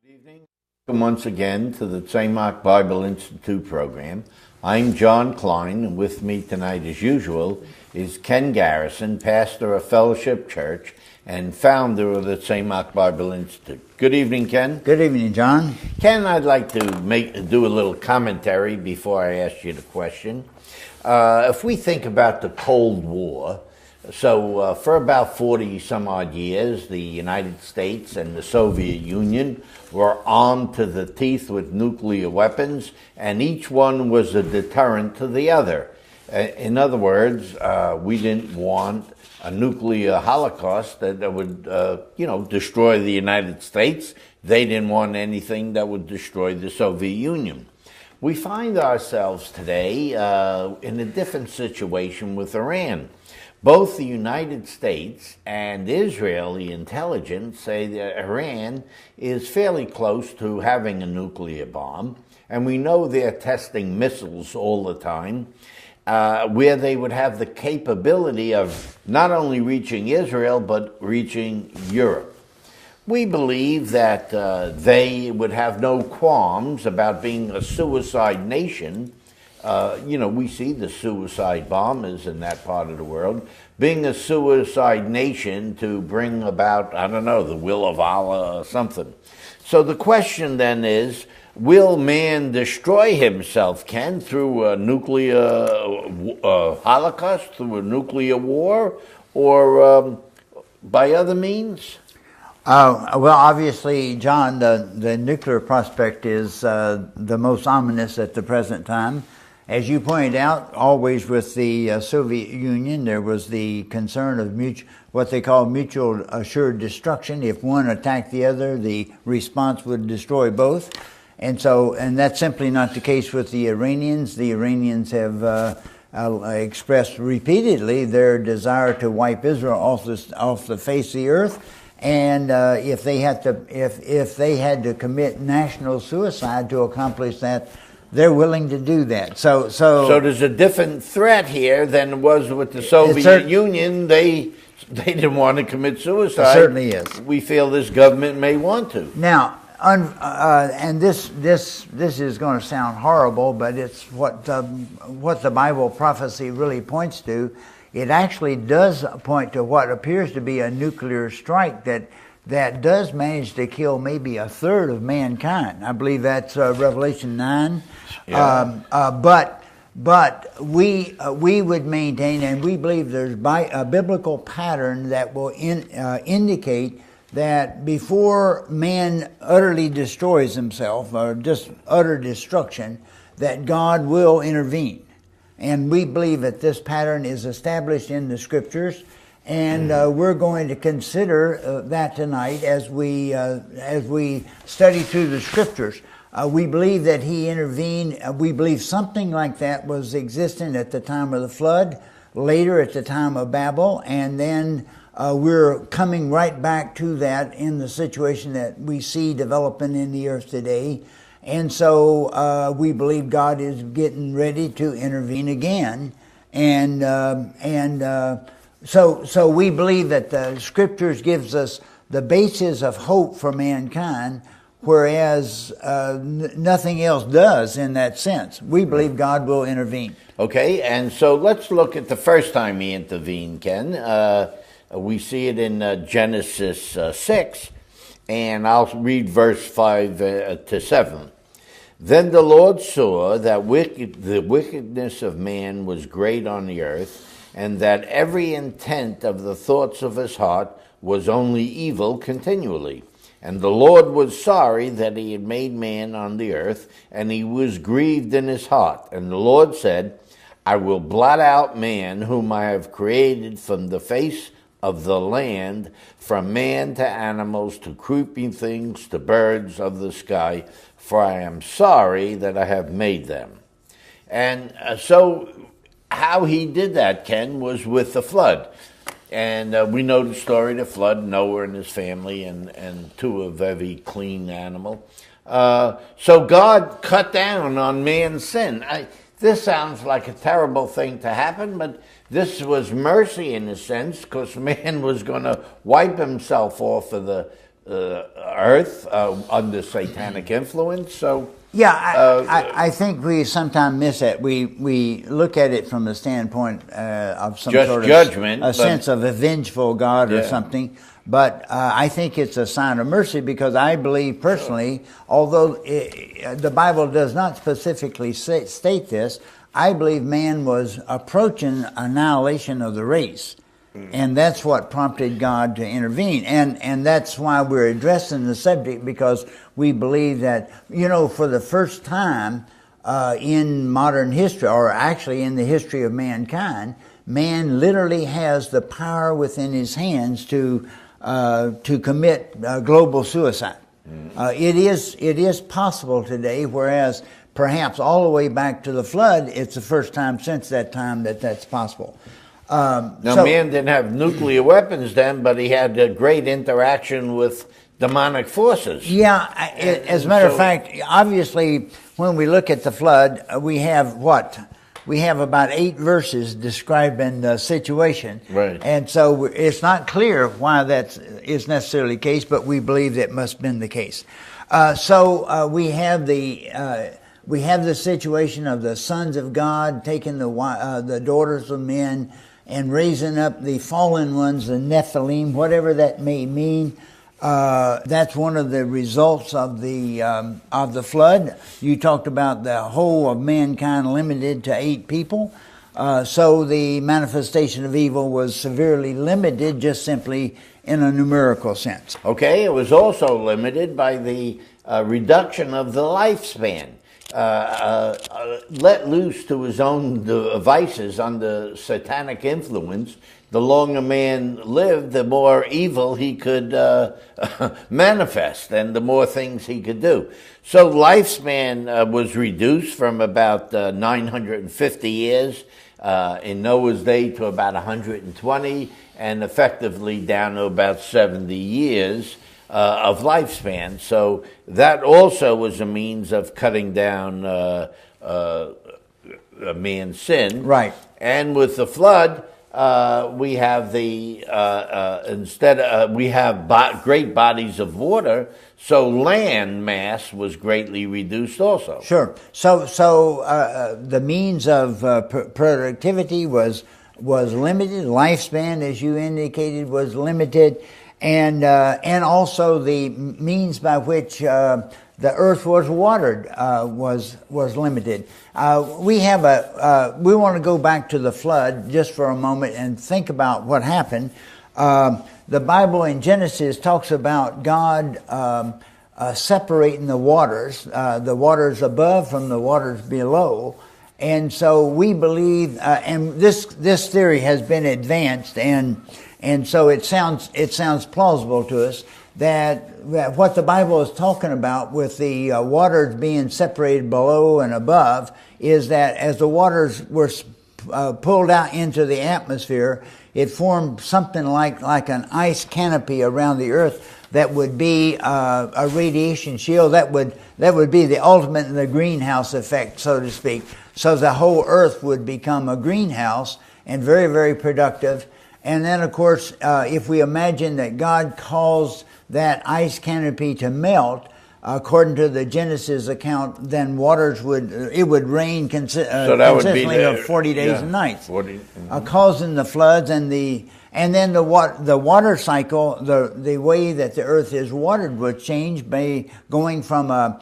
Good evening. Welcome once again to the Tzemach Bible Institute program. I'm John Klein, and with me tonight, as usual, is Ken Garrison, pastor of Fellowship Church and founder of the Tzemach Bible Institute. Good evening, Ken. Good evening, John. Ken, I'd like to do a little commentary before I ask you the question. If we think about the Cold War, for about 40 some odd years, the United States and the Soviet Union were armed to the teeth with nuclear weapons, and each one was a deterrent to the other. In other words, we didn't want a nuclear holocaust that would, destroy the United States. They didn't want anything that would destroy the Soviet Union. We find ourselves today in a different situation with Iran. Both the United States and Israeli intelligence say that Iran is fairly close to having a nuclear bomb, and we know they're testing missiles all the time, where they would have the capability of not only reaching Israel, but reaching Europe. We believe that they would have no qualms about being a suicide nation. We see the suicide bombers in that part of the world, being a suicide nation to bring about, the will of Allah or something. So the question then is, will man destroy himself, Ken, through a nuclear holocaust, through a nuclear war, or by other means? Well, obviously, John, the nuclear prospect is the most ominous at the present time. As you pointed out, always with the Soviet Union, there was the concern of what they call mutual assured destruction. If one attacked the other, the response would destroy both. And that's simply not the case with the Iranians. The Iranians have expressed repeatedly their desire to wipe Israel off the face of the earth. And if they had to commit national suicide to accomplish that, they're willing to do that. So there's a different threat here than was with the Soviet Union. They didn't want to commit suicide. It certainly is. We feel this government may want to. Now, and this is going to sound horrible, but it's what the Bible prophecy really points to. It actually does point to what appears to be a nuclear strike that does manage to kill maybe a third of mankind. I believe that's Revelation 9. Yeah. But we would maintain, and we believe there's a biblical pattern that will indicate that before man utterly destroys himself, or just utter destruction, that God will intervene. And we believe that this pattern is established in the Scriptures, and we're going to consider that tonight as we study through the Scriptures. We believe that He intervened. We believe something like that was existent at the time of the flood, later at the time of Babel, and then we're coming right back to that in the situation that we see developing in the earth today. And so we believe God is getting ready to intervene again, So we believe that the Scriptures gives us the basis of hope for mankind, whereas nothing else does in that sense. We believe God will intervene. Okay, and so let's look at the first time He intervened, Ken. We see it in Genesis 6, and I'll read verse 5 to 7. Then the Lord saw that the wickedness of man was great on the earth, and that every intent of the thoughts of his heart was only evil continually. And the Lord was sorry that He had made man on the earth, and He was grieved in His heart. And the Lord said, I will blot out man whom I have created from the face of the land, from man to animals, to creeping things, to birds of the sky, for I am sorry that I have made them. And so how He did that, Ken, was with the flood. And we know the story of the flood, Noah and his family, and two of every clean animal. So God cut down on man's sin. This sounds like a terrible thing to happen, but this was mercy in a sense, because man was going to wipe himself off of the earth under satanic influence. So yeah, I think we sometimes miss that. We look at it from the standpoint of some just sort of judgment, a sense of a vengeful God or Yeah. something. But I think it's a sign of mercy, because I believe personally, although the Bible does not specifically state this, I believe man was approaching annihilation of the race. And that's what prompted God to intervene. And that's why we're addressing the subject, because we believe that, for the first time in modern history, or actually in the history of mankind, man literally has the power within his hands to commit global suicide. It is possible today, whereas perhaps all the way back to the flood, it's the first time since that time that's possible. Now, man didn't have nuclear weapons then, but he had a great interaction with demonic forces. Yeah, as a matter of fact, obviously, when we look at the flood, we have what? We have about 8 verses describing the situation. Right. And so it's not clear why that is necessarily the case, but we believe that must have been the case. So we have the situation of the sons of God taking the daughters of men and raising up the fallen ones, the Nephilim, whatever that may mean. That's one of the results of the flood. You talked about the whole of mankind limited to 8 people. So the manifestation of evil was severely limited, just simply in a numerical sense. Okay, it was also limited by the reduction of the lifespan. Let loose to his own devices under satanic influence, the longer man lived, the more evil he could manifest, and the more things he could do. So lifespan was reduced from about 950 years in Noah's day to about 120, and effectively down to about 70 years of lifespan. So that also was a means of cutting down a man's sin. Right. And with the flood, we have we have great bodies of water, so land mass was greatly reduced also. Sure. So the means of productivity was limited. Lifespan, as you indicated, was limited. And also the means by which the earth was watered was limited. We want to go back to the flood just for a moment and think about what happened. The Bible in Genesis talks about God separating the waters above from the waters below. And so we believe, and this theory has been advanced, and so it sounds plausible to us that what the Bible is talking about with the waters being separated below and above is that as the waters were pulled out into the atmosphere, it formed something like an ice canopy around the earth that would be a radiation shield. That would be the ultimate in the greenhouse effect, so to speak. So the whole earth would become a greenhouse and very, very productive. And then, of course, if we imagine that God caused that ice canopy to melt, according to the Genesis account, then it would rain consistently of 40 days and nights, 40, causing the floods and then the water cycle. The way that the earth is watered would change by going from a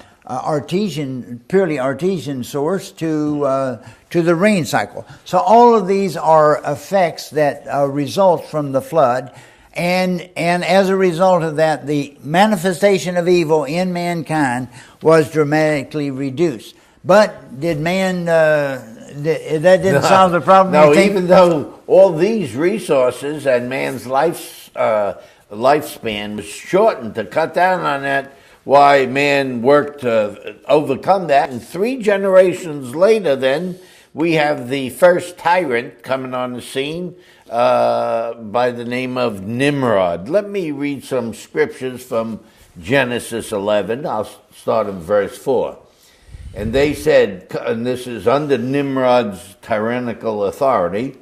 purely artesian source to the rain cycle. So all of these are effects that result from the flood, and as a result of that, the manifestation of evil in mankind was dramatically reduced. But did man? That didn't solve the problem. No, even though all these resources and man's lifespan was shortened to cut down on that. Why man worked to overcome that. And 3 generations later, then, we have the first tyrant coming on the scene by the name of Nimrod. Let me read some scriptures from Genesis 11. I'll start in verse 4. And they said, and this is under Nimrod's tyrannical authority,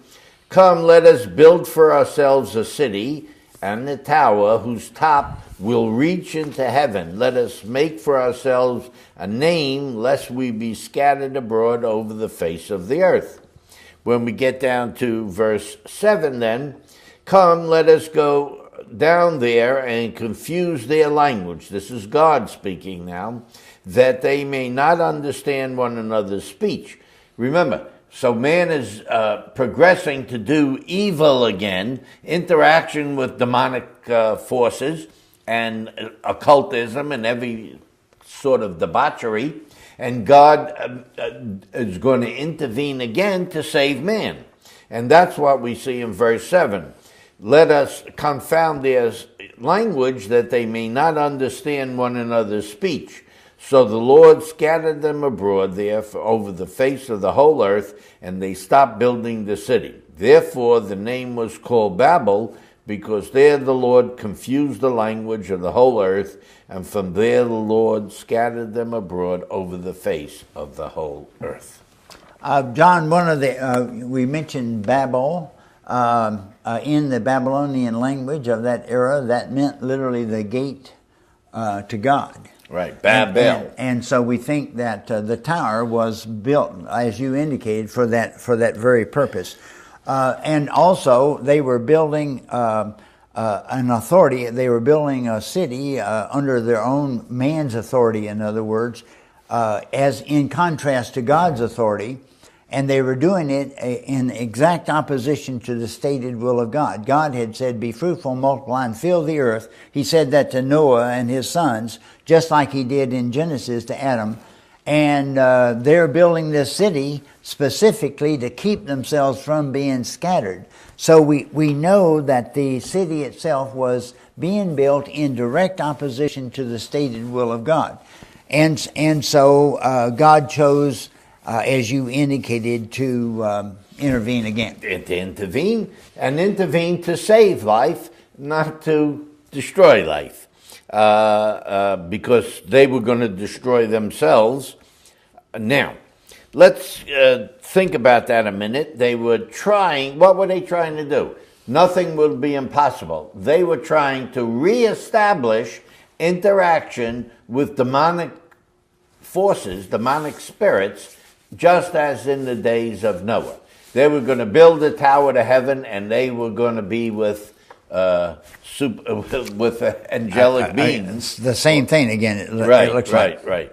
"Come, let us build for ourselves a city and a tower whose top will reach into heaven. Let us make for ourselves a name, lest we be scattered abroad over the face of the earth. When we get down to verse 7 then, come, let us go down there and confuse their language. This is God speaking now, that they may not understand one another's speech. Remember, so man is progressing to do evil again, interaction with demonic forces and occultism and every sort of debauchery. And God is going to intervene again to save man. And that's what we see in verse 7. Let us confound their language that they may not understand one another's speech. So the Lord scattered them abroad there over the face of the whole earth, and they stopped building the city. Therefore the name was called Babel, because there the Lord confused the language of the whole earth, and from there the Lord scattered them abroad over the face of the whole earth. John, one of the we mentioned Babel in the Babylonian language of that era. That meant literally the gate to God. Right, Babel. And so we think that the tower was built, as you indicated, for that very purpose. And also, they were building an authority. They were building a city under their own man's authority, in other words, as in contrast to God's authority. And they were doing it in exact opposition to the stated will of God. God had said, be fruitful, multiply, and fill the earth. He said that to Noah and his sons, just like he did in Genesis to Adam. And they're building this city specifically to keep themselves from being scattered. So we know that the city itself was being built in direct opposition to the stated will of God. And so God chose, as you indicated, to intervene again. To intervene, and intervene to save life, not to destroy life. Because they were going to destroy themselves. Now, let's think about that a minute. They were trying, what were they trying to do? Nothing would be impossible. They were trying to reestablish interaction with demonic forces, demonic spirits, just as in the days of Noah. They were going to build a tower to heaven, and they were going to be with angelic beings. The same thing again. It looks like. Right.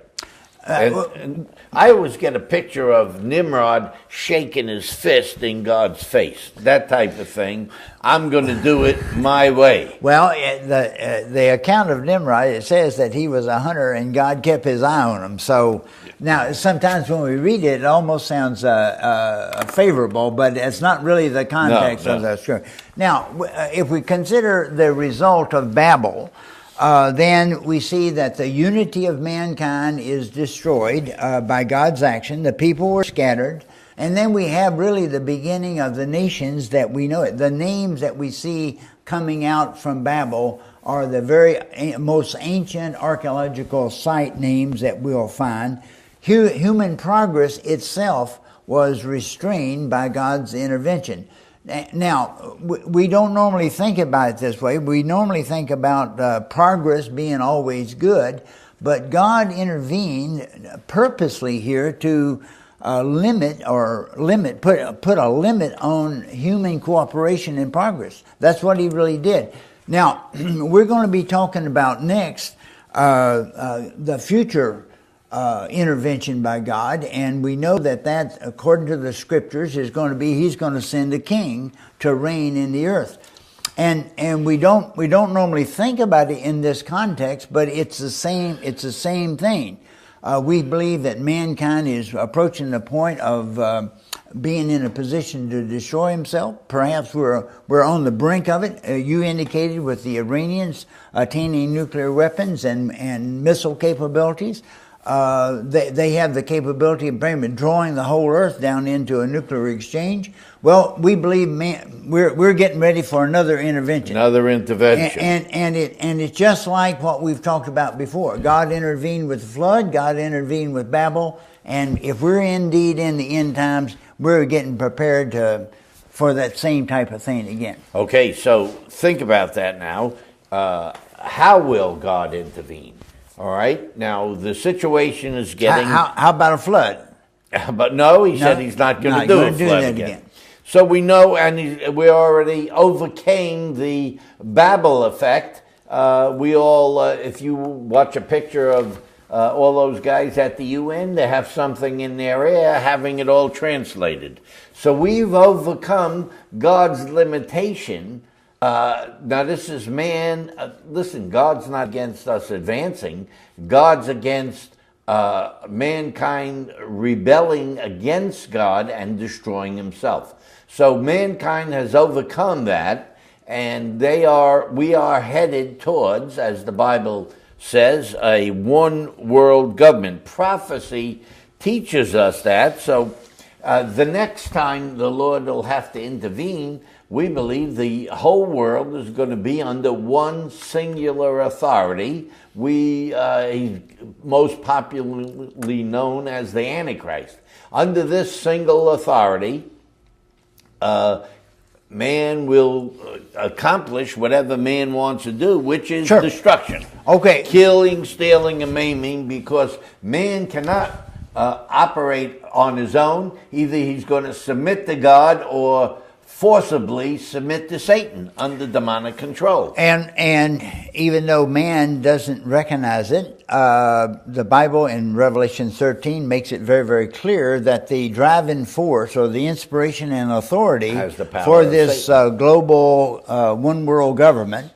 And I always get a picture of Nimrod shaking his fist in God's face. That type of thing. I'm going to do it my way. Well, the account of Nimrod, it says that he was a hunter and God kept his eye on him. So now sometimes when we read it, it almost sounds favorable, but it's not really the context of the scripture. Now, if we consider the result of Babel, then we see that the unity of mankind is destroyed by God's action. The people were scattered. And then we have really the beginning of the nations that we know it. The names that we see coming out from Babel are the very most ancient archaeological site names that we'll find. Human progress itself was restrained by God's intervention. Now, we don't normally think about it this way. We normally think about progress being always good, but God intervened purposely here to put a limit on human cooperation and progress. That's what he really did. Now, we're going to be talking about next the future intervention by God, and we know that according to the scriptures is going to be he's going to send a king to reign in the earth. And we don't normally think about it in this context, but it's the same thing. We believe that mankind is approaching the point of being in a position to destroy himself. Perhaps we're on the brink of it. You indicated with the Iranians attaining nuclear weapons and missile capabilities. They have the capability of drawing the whole earth down into a nuclear exchange. Well, we believe we're getting ready for another intervention. And it's just like what we've talked about before. God intervened with the flood. God intervened with Babel. And if we're indeed in the end times, we're getting prepared for that same type of thing again. Okay, so think about that now. how will God intervene? All right. Now the situation is getting. How about a flood? But no, he said he's not going to do a flood again. So we know, and we already overcame the Babel effect. We all, if you watch a picture of all those guys at the UN, they have something in their ear having it all translated. So we've overcome God's limitation. Now this is man. Listen, God's not against us advancing. God's against mankind rebelling against God and destroying himself. So mankind has overcome that, and we are headed towards, as the Bible says, a one world government. Prophecy teaches us that. So the next time the Lord will have to intervene, we believe the whole world is going to be under one singular authority. He's most popularly known as the Antichrist. Under this single authority, man will accomplish whatever man wants to do, which is destruction. Okay. Killing, stealing, and maiming, because man cannot operate on his own. Either he's going to submit to God or forcibly submit to Satan under demonic control. And even though man doesn't recognize it, the Bible in Revelation 13 makes it very, very clear that the driving force or the inspiration and authority for this global one world government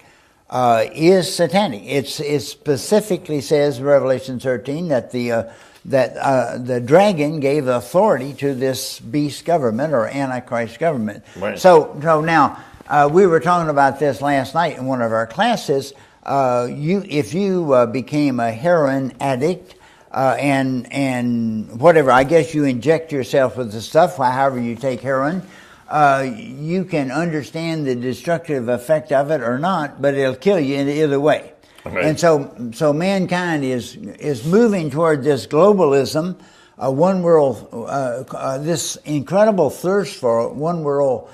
is satanic. It specifically says in Revelation 13 that the dragon gave authority to this beast government or Antichrist government. Right. So now we were talking about this last night in one of our classes. If you became a heroin addict and whatever, I guess you inject yourself with the stuff, however you take heroin, you can understand the destructive effect of it or not, but it'll kill you in either way. Right. And so mankind is moving toward this globalism, one world, this incredible thirst for one world,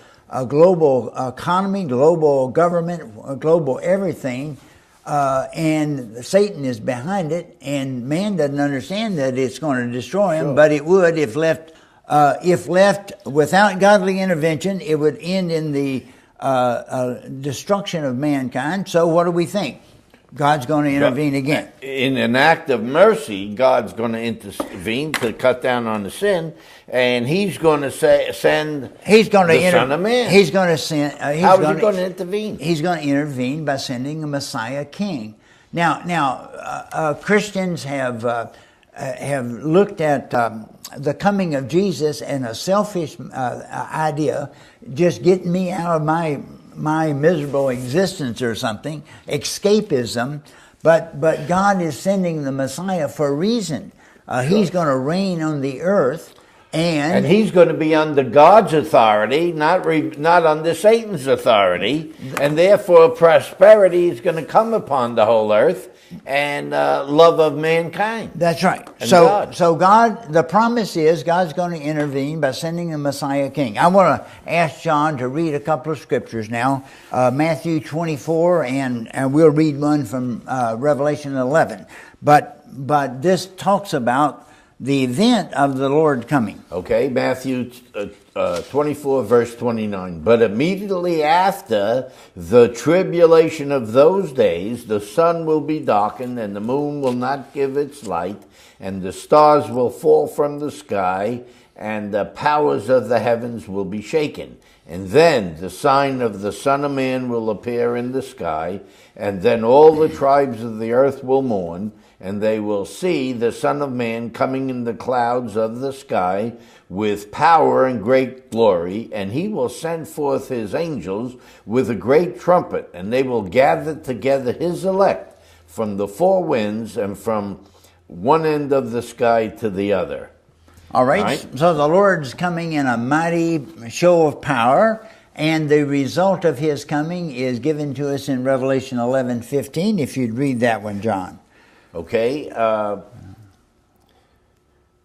global economy, global government, global everything, and Satan is behind it, and man doesn't understand that it's going to destroy him, but it would if left without godly intervention. It would end in the destruction of mankind. So what do we think? God's going to intervene again. In an act of mercy, God's going to intervene to cut down on the sin, and He's going to send the Son of Man. He's going to send. How is He going to intervene? He's going to intervene by sending a Messiah King. Now, Christians have looked at the coming of Jesus and a selfish idea, just getting me out of my miserable existence or something, escapism, but God is sending the Messiah for a reason. He's going to reign on the earth, and He's going to be under God's authority, not under Satan's authority, and therefore prosperity is going to come upon the whole earth and love of mankind. That's right. So God, the promise is God's going to intervene by sending the Messiah King. I want to ask John to read a couple of scriptures now, Matthew 24, and we'll read one from Revelation 11. But this talks about the event of the Lord coming. Okay, Matthew 24, verse 29. But immediately after the tribulation of those days, the sun will be darkened, and the moon will not give its light, and the stars will fall from the sky, and the powers of the heavens will be shaken. And then the sign of the Son of Man will appear in the sky, and then all the tribes of the earth will mourn, and they will see the Son of Man coming in the clouds of the sky with power and great glory, and He will send forth His angels with a great trumpet, and they will gather together His elect from the four winds and from one end of the sky to the other. All right. So the Lord's coming in a mighty show of power, and the result of His coming is given to us in Revelation 11:15. If you'd read that one, John. Okay.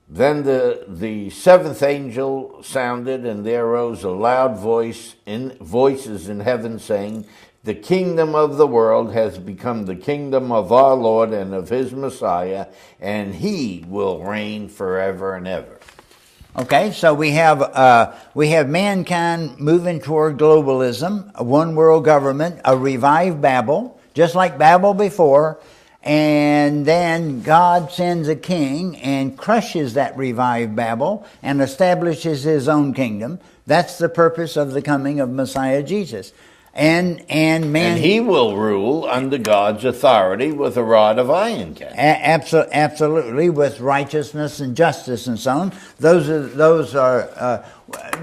Then the seventh angel sounded, and there rose a loud voices in heaven saying, The kingdom of the world has become the kingdom of our Lord and of his Messiah, and he will reign forever and ever. Okay, so we have mankind moving toward globalism, a one world government, a revived Babel, just like Babel before, and then God sends a king and crushes that revived Babel and establishes his own kingdom. That's the purpose of the coming of Messiah Jesus. And he will rule under God's authority with a rod of iron. Absolutely, with righteousness and justice and so on. Those are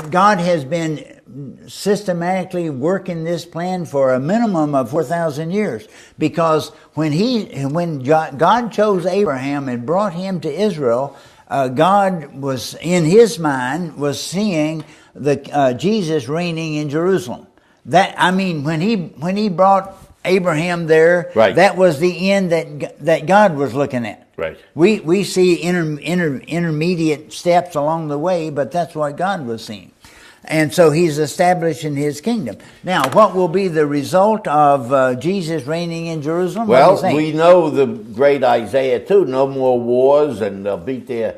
God has been systematically working this plan for a minimum of 4,000 years, because when God chose Abraham and brought him to Israel, God was in his mind was seeing the Jesus reigning in Jerusalem. When he brought Abraham there, right, that was the end that God was looking at. Right. We see intermediate steps along the way, but that's what God was seeing. And so he's establishing his kingdom. Now, what will be the result of Jesus reigning in Jerusalem? Well, we know the great Isaiah too. No more wars, and they'll beat their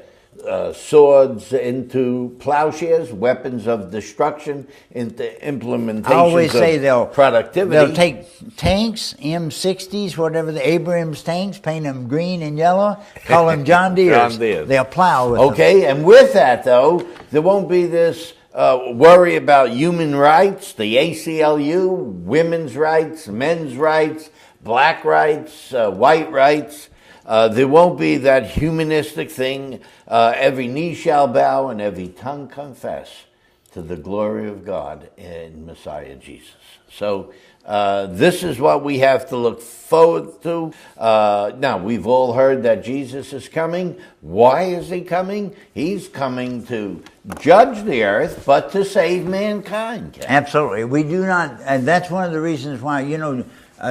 swords into plowshares, weapons of destruction into implementations I always say productivity. They'll take tanks, M60s, whatever, the Abrams tanks, paint them green and yellow, call them John Deeres. John Deere. They'll plow with them. Okay, and with that, though, there won't be this worry about human rights, the ACLU, women's rights, men's rights, black rights, white rights. There won't be that humanistic thing. Every knee shall bow and every tongue confess to the glory of God in Messiah Jesus. So this is what we have to look forward to. Now, we've all heard that Jesus is coming. Why is he coming? He's coming to judge the earth, but to save mankind. Absolutely. We do not, and that's one of the reasons why,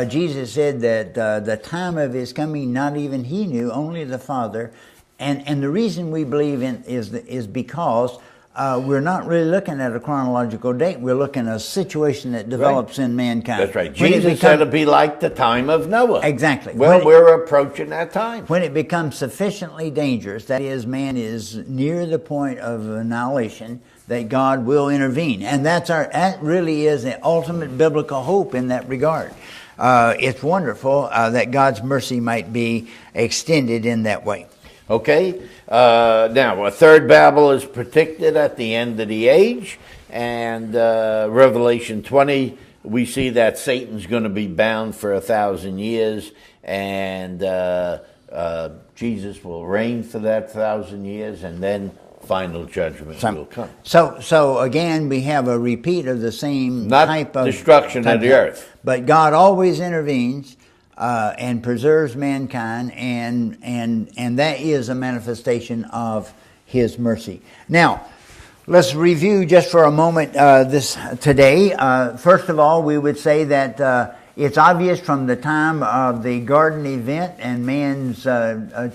Jesus said that the time of his coming, not even he knew, only the Father. And the reason we believe in is because we're not really looking at a chronological date. We're looking at a situation that develops in mankind. That's right. Jesus said it'd be like the time of Noah. Exactly. Well, we're approaching that time. When it becomes sufficiently dangerous, that is, man is near the point of annihilation, that God will intervene. And that really is the ultimate biblical hope in that regard. It's wonderful that God's mercy might be extended in that way. Okay, now a third Babel is predicted at the end of the age, and Revelation 20, we see that Satan's going to be bound for 1,000 years, and Jesus will reign for that 1,000 years, and then final judgment will come. So again, we have a repeat of the same type of destruction of the earth. But God always intervenes and preserves mankind, and that is a manifestation of his mercy. Now, let's review just for a moment this today. First of all, we would say that it's obvious from the time of the garden event and man's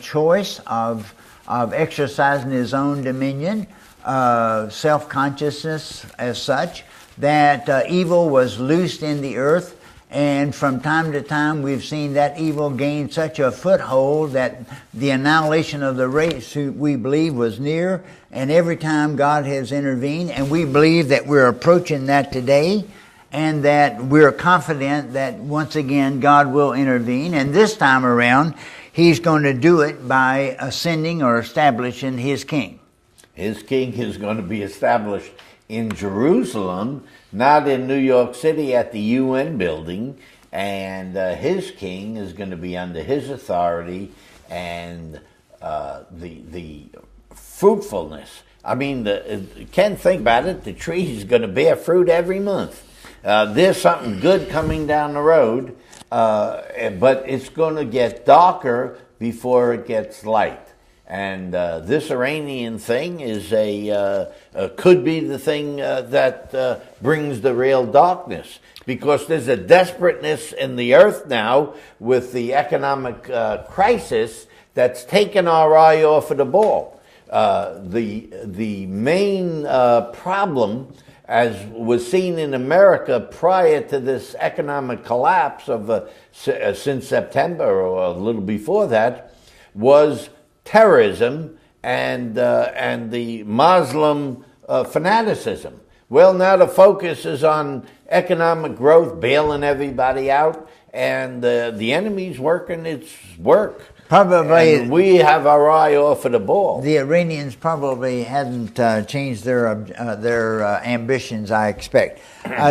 choice of exercising his own dominion, self-consciousness as such, that evil was loosed in the earth. And from time to time, we've seen that evil gain such a foothold that the annihilation of the race, we believe, was near. And every time God has intervened, and we believe that we're approaching that today, and that we're confident that once again God will intervene. And this time around, he's going to do it by ascending or establishing his king. His king is going to be established in Jerusalem, not in New York City at the UN building, and his king is going to be under his authority, and the fruitfulness. I mean, Ken, think about it, the tree is going to bear fruit every month. There's something good coming down the road, but it's going to get darker before it gets light. And this Iranian thing is could be the thing that brings the real darkness, because there's a desperateness in the earth now with the economic crisis that's taken our eye off of the ball. The main problem as was seen in America prior to this economic collapse of since September or a little before that, was terrorism and the Muslim fanaticism. Well, now the focus is on economic growth, bailing everybody out, and the enemy's working its work. Probably, and we have our eye off of the ball. The Iranians probably hadn't changed their ambitions, I expect.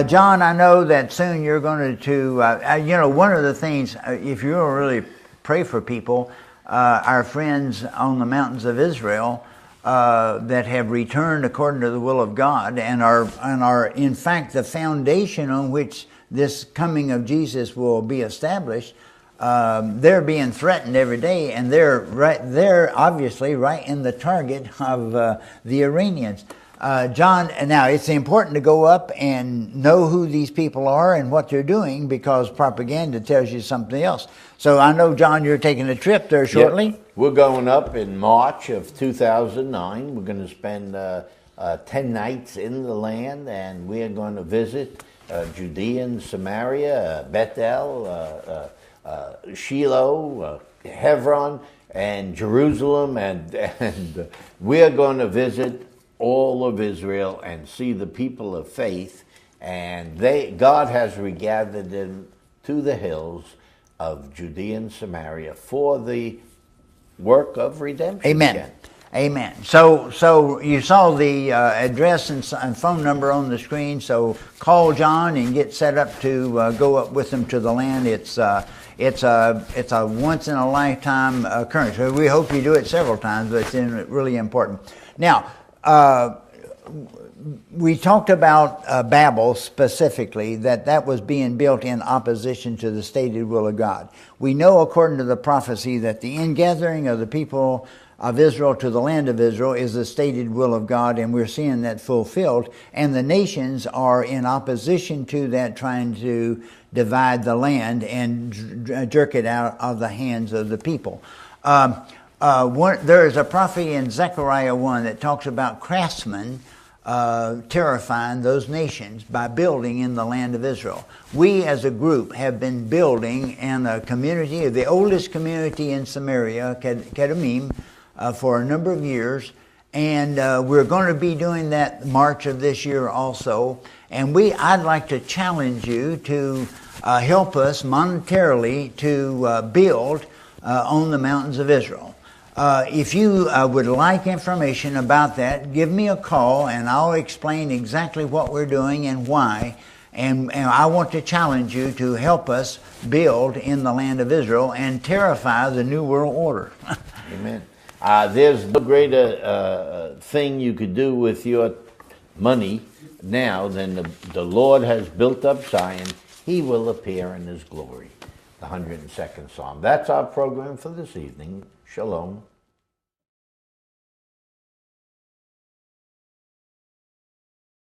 John, I know that soon you're going to one of the things, if you really pray for people, our friends on the mountains of Israel that have returned according to the will of God and are in fact the foundation on which this coming of Jesus will be established. They're being threatened every day, and they're obviously right in the target of the Iranians. John, now it's important to go up and know who these people are and what they're doing, because propaganda tells you something else. So I know, John, you're taking a trip there shortly. Yep. We're going up in March of 2009. We're going to spend 10 nights in the land, and we're going to visit Judea and Samaria, Bethel, Shiloh, Hebron, and Jerusalem, and we're going to visit all of Israel and see the people of faith, and God has regathered them to the hills of Judea and Samaria for the work of redemption. Amen. Again. Amen. So you saw the address and phone number on the screen. So call John and get set up to go up with them to the land. It's a once in a lifetime occurrence. We hope you do it several times, but it's really important. Now, we talked about Babel specifically, that was being built in opposition to the stated will of God. We know, according to the prophecy, that the ingathering of the people of Israel to the land of Israel is the stated will of God, and we're seeing that fulfilled. And the nations are in opposition to that, trying to divide the land and jerk it out of the hands of the people. There is a prophecy in Zechariah 1 that talks about craftsmen terrifying those nations by building in the land of Israel. We as a group have been building in a community, the oldest community in Samaria, Kedemim, for a number of years, and we're going to be doing that March of this year also. And I'd like to challenge you to help us monetarily to build on the mountains of Israel. If you would like information about that, give me a call and I'll explain exactly what we're doing and why. And I want to challenge you to help us build in the land of Israel and terrify the New World Order. Amen. There's no greater thing you could do with your money now than the Lord has built up Zion. He will appear in His glory. The 102nd Psalm. That's our program for this evening. Shalom.